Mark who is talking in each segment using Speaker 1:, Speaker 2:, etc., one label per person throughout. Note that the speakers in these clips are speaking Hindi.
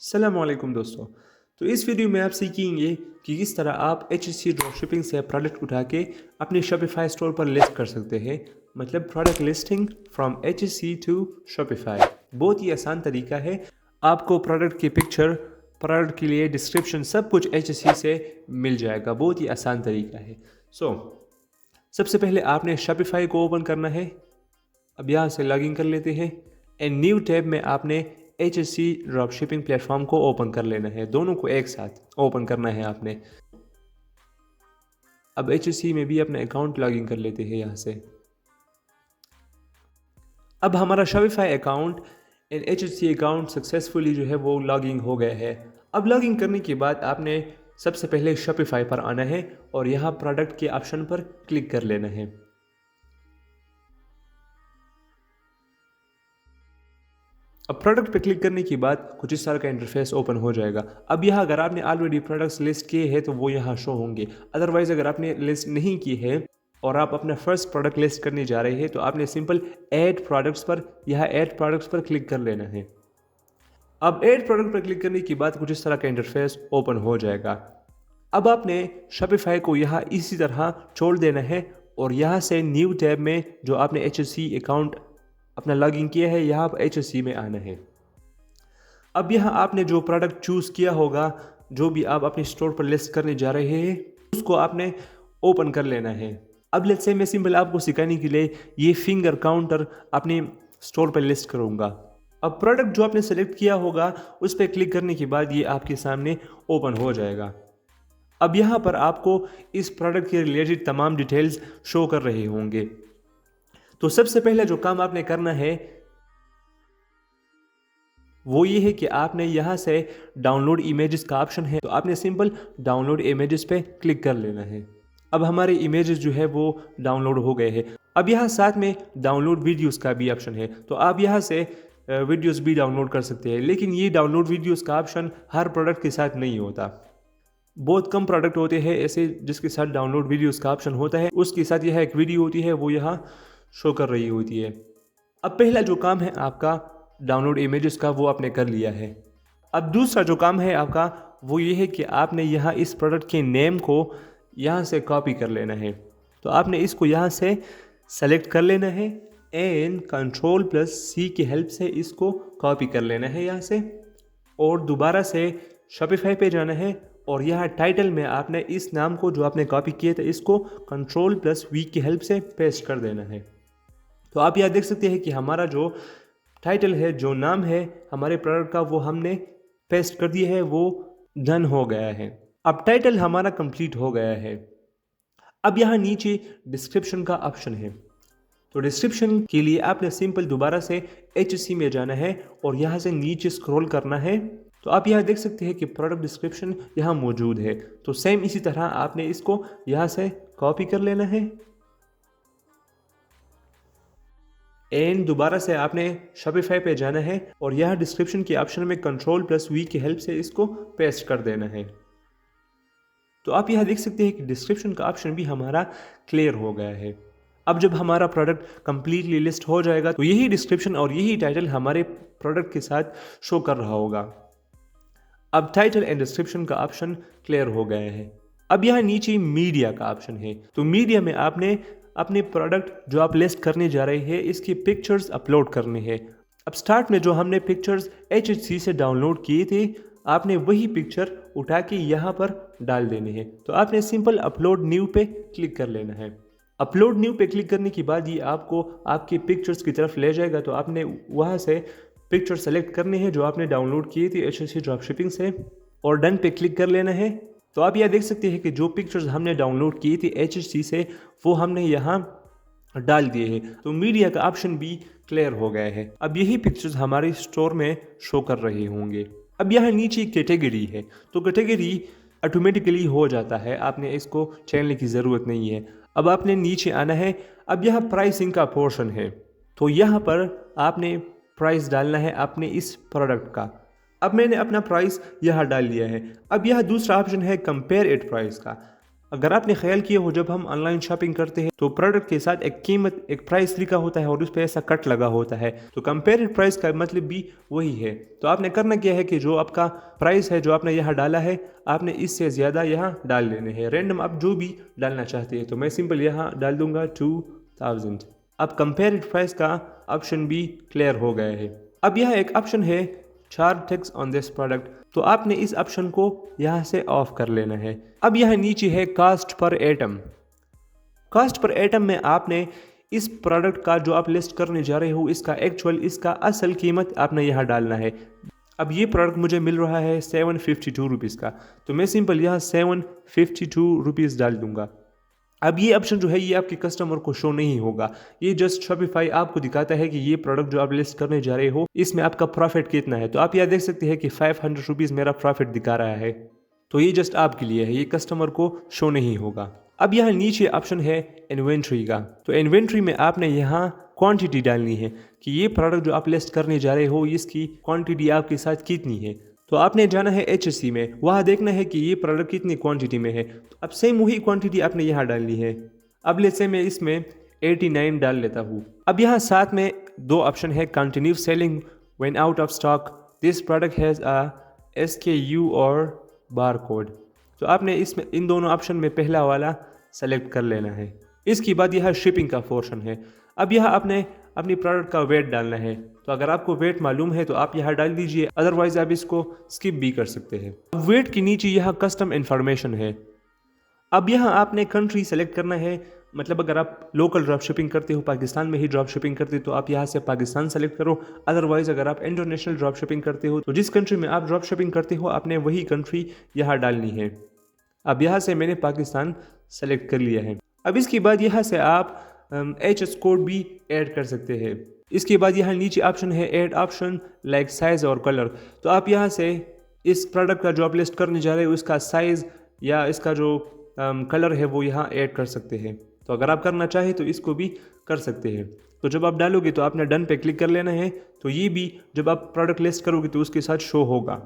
Speaker 1: अस्सलाम वालेकुम दोस्तों। तो इस वीडियो में आप सीखेंगे कि किस तरह आप HSC ड्रॉपशिपिंग से प्रोडक्ट उठा के अपने शॉपिफाई स्टोर पर लिस्ट कर सकते हैं। मतलब product listing from HSC to Shopify. बहुत ही आसान तरीका है। आपको प्रोडक्ट की पिक्चर, प्रोडक्ट के लिए डिस्क्रिप्शन सब कुछ HSC से मिल जाएगा। बहुत ही आसान तरीका है। सबसे पहले आपने शॉपिफाई को ओपन करना है। अब यहाँ से लॉगिन कर लेते हैं एंड न्यू टैब में आपने HSC ड्रॉप शिपिंग प्लेटफॉर्म को ओपन कर लेना है। दोनों को एक साथ ओपन करना है आपने। अब HSC में भी अपना अकाउंट लॉगिन कर लेते हैं यहाँ से। अब हमारा Shopify account and HSC account successfully जो है वो लॉगिन हो गया है। अब लॉगिन करने के बाद आपने सबसे पहले शॉपिफाई पर आना है और यहाँ प्रोडक्ट के ऑप्शन पर क्लिक कर लेना है। अब प्रोडक्ट पे क्लिक करने के बाद कुछ इस तरह का इंटरफेस ओपन हो जाएगा। अब यहाँ अगर आपने ऑलरेडी प्रोडक्ट्स लिस्ट किए हैं तो वो यहाँ शो होंगे। अदरवाइज अगर आपने लिस्ट नहीं की है और आप अपना फर्स्ट प्रोडक्ट लिस्ट करने जा रहे हैं तो आपने सिंपल ऐड प्रोडक्ट्स पर यहाँ ऐड प्रोडक्ट्स पर क्लिक कर लेना है। अब ऐड प्रोडक्ट पर क्लिक करने के बाद कुछ इस तरह का इंटरफेस ओपन हो जाएगा। अब आपने शॉपिफाई को यहाँ इसी तरह छोड़ देना है और यहाँ से न्यू टैब में जो आपने HSC अकाउंट अपना लॉगिन किया है यहाँ पर HSC में आना है। अब यहाँ आपने जो प्रोडक्ट चूज़ किया होगा, जो भी आप अपने स्टोर पर लिस्ट करने जा रहे हैं, उसको आपने ओपन कर लेना है। अब लेट्स से मैं सिंपल आपको सिखाने के लिए ये फिंगर काउंटर अपने स्टोर पर लिस्ट करूँगा। अब प्रोडक्ट जो आपने सेलेक्ट किया होगा उस पर क्लिक करने के बाद ये आपके सामने ओपन हो जाएगा। अब यहाँ पर आपको इस प्रोडक्ट के रिलेटेड तमाम डिटेल्स शो कर रहे होंगे। तो सबसे पहले जो काम आपने करना है वो ये है कि आपने यहाँ से डाउनलोड इमेजेस का ऑप्शन है, तो आपने सिंपल डाउनलोड इमेजेस पे क्लिक कर लेना है। अब हमारे इमेजेस जो है वो डाउनलोड हो गए हैं। अब यहाँ साथ में डाउनलोड वीडियोस का भी ऑप्शन है, तो आप यहाँ से वीडियोस भी डाउनलोड कर सकते हैं। लेकिन ये डाउनलोड वीडियोस का ऑप्शन हर प्रोडक्ट के साथ नहीं होता। बहुत कम प्रोडक्ट होते हैं ऐसे जिसके साथ डाउनलोड वीडियोस का ऑप्शन होता है। उसके साथ यह एक वीडियो होती है, वो यहाँ शो कर रही होती है। अब पहला जो काम है आपका डाउनलोड इमेजेस का, वो आपने कर लिया है। अब दूसरा जो काम है आपका वो ये है कि आपने यहाँ इस प्रोडक्ट के नेम को यहाँ से कॉपी कर लेना है। तो आपने इसको यहाँ से सेलेक्ट कर लेना है एंड Ctrl+C की हेल्प से इसको कॉपी कर लेना है यहाँ से, और दोबारा से शॉपिफाई पे जाना है और यहाँ टाइटल में आपने इस नाम को जो आपने कॉपी किए थे इसको Ctrl+V की हेल्प से पेस्ट कर देना है। तो आप यहाँ देख सकते हैं कि हमारा जो टाइटल है, जो नाम है हमारे प्रोडक्ट का, वो हमने पेस्ट कर दिया है, वो डन हो गया है। अब टाइटल हमारा कंप्लीट हो गया है। अब यहाँ नीचे डिस्क्रिप्शन का ऑप्शन है, तो डिस्क्रिप्शन के लिए आपने सिंपल दोबारा से HSC में जाना है और यहाँ से नीचे स्क्रॉल करना है। तो आप यहाँ देख सकते हैं कि प्रोडक्ट डिस्क्रिप्शन यहाँ मौजूद है। तो सेम इसी तरह आपने इसको यहाँ से कॉपी कर लेना है एंड दोबारा से आपने शॉपिफाई पे जाना है और यहाँ डिस्क्रिप्शन के ऑप्शन में Ctrl+V की हेल्प से इसको पेस्ट कर देना है। तो आप यहाँ देख सकते हैं कि डिस्क्रिप्शन का ऑप्शन भी हमारा क्लियर हो गया है। अब जब हमारा प्रोडक्ट कंप्लीटली लिस्ट हो जाएगा तो यही डिस्क्रिप्शन और यही टाइटल हमारे प्रोडक्ट के साथ शो कर रहा होगा। अब टाइटल एंड डिस्क्रिप्शन का ऑप्शन क्लियर हो गया है। अब यहाँ नीचे मीडिया का ऑप्शन है, तो मीडिया में आपने अपने प्रोडक्ट जो आप लिस्ट करने जा रहे हैं इसकी पिक्चर्स अपलोड करने हैं। अब स्टार्ट में जो हमने पिक्चर्स HSC से डाउनलोड किए थे, आपने वही पिक्चर उठा के यहाँ पर डाल देने हैं। तो आपने सिंपल अपलोड न्यू पे क्लिक कर लेना है। अपलोड न्यू पे क्लिक करने के बाद ये आपको आपकी पिक्चर्स की तरफ ले जाएगा। तो आपने वहाँ से पिक्चर सेलेक्ट करने हैं जो आपने डाउनलोड किए थे HSC ड्रॉप शिपिंग से और डन पे क्लिक कर लेना है। तो आप यह देख सकते हैं कि जो पिक्चर्स हमने डाउनलोड की थी HSC से वो हमने यहाँ डाल दिए हैं। तो मीडिया का ऑप्शन भी क्लियर हो गया है। अब यही पिक्चर्स हमारे स्टोर में शो कर रहे होंगे। अब यहाँ नीचे कैटेगरी है, तो कैटेगरी ऑटोमेटिकली हो जाता है, आपने इसको चेंजने की ज़रूरत नहीं है। अब आपने नीचे आना है। अब यहाँ प्राइसिंग का पोर्शन है, तो यहाँ पर आपने प्राइस डालना है अपने इस प्रोडक्ट का। अब मैंने अपना प्राइस यहाँ डाल दिया है। अब यहाँ दूसरा ऑप्शन है कंपेयर इट प्राइस का। अगर आपने ख्याल किया हो जब हम ऑनलाइन शॉपिंग करते हैं तो प्रोडक्ट के साथ एक कीमत एक प्राइस लिखा होता है और उस पर ऐसा कट लगा होता है, तो कंपेयर्ड प्राइस का मतलब भी वही है। तो आपने करना क्या है कि जो आपका प्राइस है जो आपने यहाँ डाला है आपने इससे ज़्यादा यहाँ डाल लेने हैं, रैंडम आप जो भी डालना चाहते हैं। तो मैं सिंपल यहाँ डाल दूंगा 2000। अब कंपेयर्ड प्राइस का ऑप्शन भी क्लियर हो गया है। अब यह एक ऑप्शन है charge tax on this product, तो आपने इस ऑप्शन को यहाँ से ऑफ कर लेना है। अब यहाँ नीचे है कास्ट पर एटम। कास्ट पर एटम में आपने इस प्रोडक्ट का जो आप लिस्ट करने जा रहे हो इसका असल कीमत आपने यहाँ डालना है। अब ये प्रोडक्ट मुझे मिल रहा है 752 रुपीज़ का, तो मैं सिंपल यहाँ 752 रुपीज़ डाल दूंगा। अब ये ऑप्शन जो है ये आपके कस्टमर को शो नहीं होगा, ये जस्ट शॉपिफाई आपको दिखाता है कि ये प्रोडक्ट जो आप लिस्ट करने जा रहे हो इसमें आपका प्रॉफिट कितना है। तो आप यहाँ देख सकते हैं कि 500 रुपीज़ मेरा प्रॉफिट दिखा रहा है, तो ये जस्ट आपके लिए है, ये कस्टमर को शो नहीं होगा। अब यहाँ नीचे ऑप्शन है इन्वेंट्री का, तो इन्वेंट्री में आपने यहाँ क्वांटिटी डालनी है कि ये प्रोडक्ट जो आप लिस्ट करने जा रहे हो इसकी क्वांटिटी आपके साथ कितनी है। तो आपने जाना है HSC में, वहाँ देखना है कि ये प्रोडक्ट कितनी क्वांटिटी में है, तो अब सेम वही क्वांटिटी आपने यहाँ डालनी है। अब लेट्स मैं इसमें 89 डाल लेता हूँ। अब यहाँ साथ में दो ऑप्शन है, continue selling when out of stock, this product has a SKU और बार कोड। तो आपने इसमें इन दोनों ऑप्शन में पहला वाला सेलेक्ट कर लेना है। इसके बाद यह शिपिंग का पोर्शन है। अब यह आपने अपनी प्रोडक्ट का वेट डालना है, तो अगर आपको वेट मालूम है तो आप यहाँ डाल दीजिए, अदरवाइज आप इसको स्किप भी कर सकते हैं। अब वेट के नीचे यह कस्टम इन्फॉर्मेशन है। अब यहाँ आपने कंट्री सेलेक्ट करना है, मतलब अगर आप लोकल ड्रॉप शिपिंग करते हो, पाकिस्तान में ही ड्रॉप शिपिंग करते हो तो आप यहाँ से पाकिस्तान सेलेक्ट करो, अदरवाइज अगर आप इंटरनेशनल ड्रॉप शिपिंग करते हो तो जिस कंट्री में आप ड्रॉप शिपिंग करते हो आपने वही कंट्री यहाँ डालनी है। अब यहाँ से मैंने पाकिस्तान सेलेक्ट कर लिया है। अब इसके बाद यहाँ से आप HS कोड भी ऐड कर सकते हैं। इसके बाद यहाँ नीचे ऑप्शन है ऐड ऑप्शन लाइक साइज़ और कलर, तो आप यहाँ से इस प्रोडक्ट का जो आप लिस्ट करने जा रहे हो इसका साइज़ या इसका जो कलर है वो यहाँ ऐड कर सकते हैं। तो अगर आप करना चाहें तो इसको भी कर सकते हैं। तो जब आप डालोगे तो आपने डन पे क्लिक कर लेना है, तो ये भी जब आप प्रोडक्ट लिस्ट करोगे तो उसके साथ शो होगा।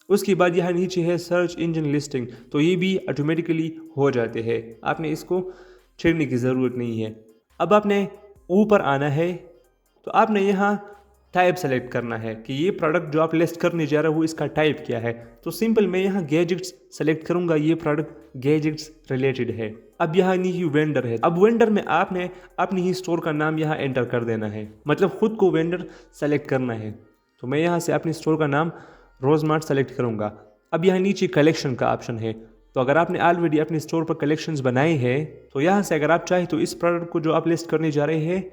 Speaker 1: उसके बाद यहाँ नीचे है सर्च इंजन लिस्टिंग, तो ये भी ऑटोमेटिकली हो जाते हैं, आपने इसको छेड़ने की ज़रूरत नहीं है। अब आपने ऊपर आना है, तो आपने यहाँ टाइप सेलेक्ट करना है कि ये प्रोडक्ट जो आप लिस्ट करने जा रहे हो इसका टाइप क्या है। तो सिंपल मैं यहाँ गैजेट्स सेलेक्ट करूँगा, ये प्रोडक्ट गैजेट्स रिलेटेड है। अब यहाँ नीचे वेंडर है, अब वेंडर में आपने अपनी ही स्टोर का नाम यहाँ एंटर कर देना है, मतलब खुद को वेंडर सेलेक्ट करना है। तो मैं यहाँ से अपनी स्टोर का नाम रोजमार्ट सेलेक्ट करूँगा। अब यहाँ नीचे कलेक्शन का ऑप्शन है, तो अगर आपने ऑलरेडी अपने स्टोर पर कलेक्शंस बनाए हैं तो यहाँ से अगर आप चाहें तो इस प्रोडक्ट को जो आप लिस्ट करने जा रहे हैं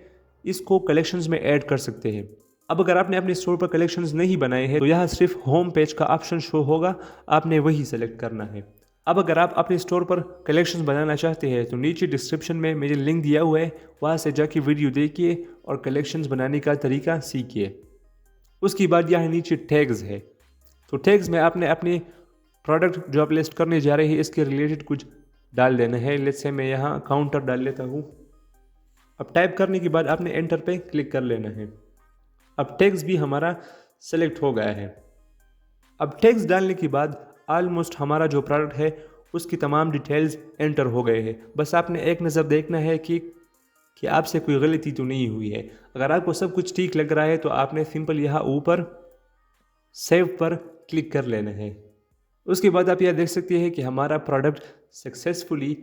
Speaker 1: इसको कलेक्शंस में ऐड कर सकते हैं। अब अगर आपने अपने स्टोर पर कलेक्शंस नहीं बनाए हैं तो यहाँ सिर्फ होम पेज का ऑप्शन शो होगा, आपने वही सेलेक्ट करना है। अब अगर आप अपने स्टोर पर कलेक्शंस बनाना चाहते हैं तो नीचे डिस्क्रिप्शन में मुझे लिंक दिया हुआ है, वहाँ से जाके वीडियो देखिए और कलेक्शंस बनाने का तरीका सीखिए। उसके बाद यहाँ नीचे टैग्स है, तो टैग्स में आपने अपने प्रोडक्ट जो आप लिस्ट करने जा रहे हैं इसके रिलेटेड कुछ डाल देना है। लेट्स से मैं यहाँ काउंटर डाल लेता हूँ। अब टाइप करने के बाद आपने एंटर पे क्लिक कर लेना है। अब टैग्स भी हमारा सेलेक्ट हो गया है। अब टैग्स डालने के बाद ऑलमोस्ट हमारा जो प्रोडक्ट है उसकी तमाम डिटेल्स एंटर हो गए हैं। बस आपने एक नज़र देखना है कि आपसे कोई गलती तो नहीं हुई है। अगर आपको सब कुछ ठीक लग रहा है तो आपने सिंपल यहाँ ऊपर सेव पर क्लिक कर लेना है। उसके बाद आप यह देख सकते हैं कि हमारा प्रोडक्ट सक्सेसफुली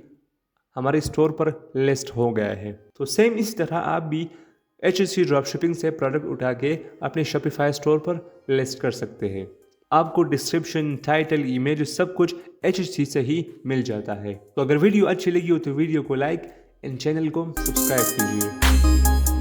Speaker 1: हमारे स्टोर पर लिस्ट हो गया है। तो सेम इस तरह आप भी HSC ड्रॉप शिपिंग से प्रोडक्ट उठा के अपने शॉपिफाई स्टोर पर लिस्ट कर सकते हैं। आपको डिस्क्रिप्शन, टाइटल, इमेज सब कुछ HSC से ही मिल जाता है। तो अगर वीडियो अच्छी लगी हो तो वीडियो को लाइक एंड चैनल को सब्सक्राइब कीजिए।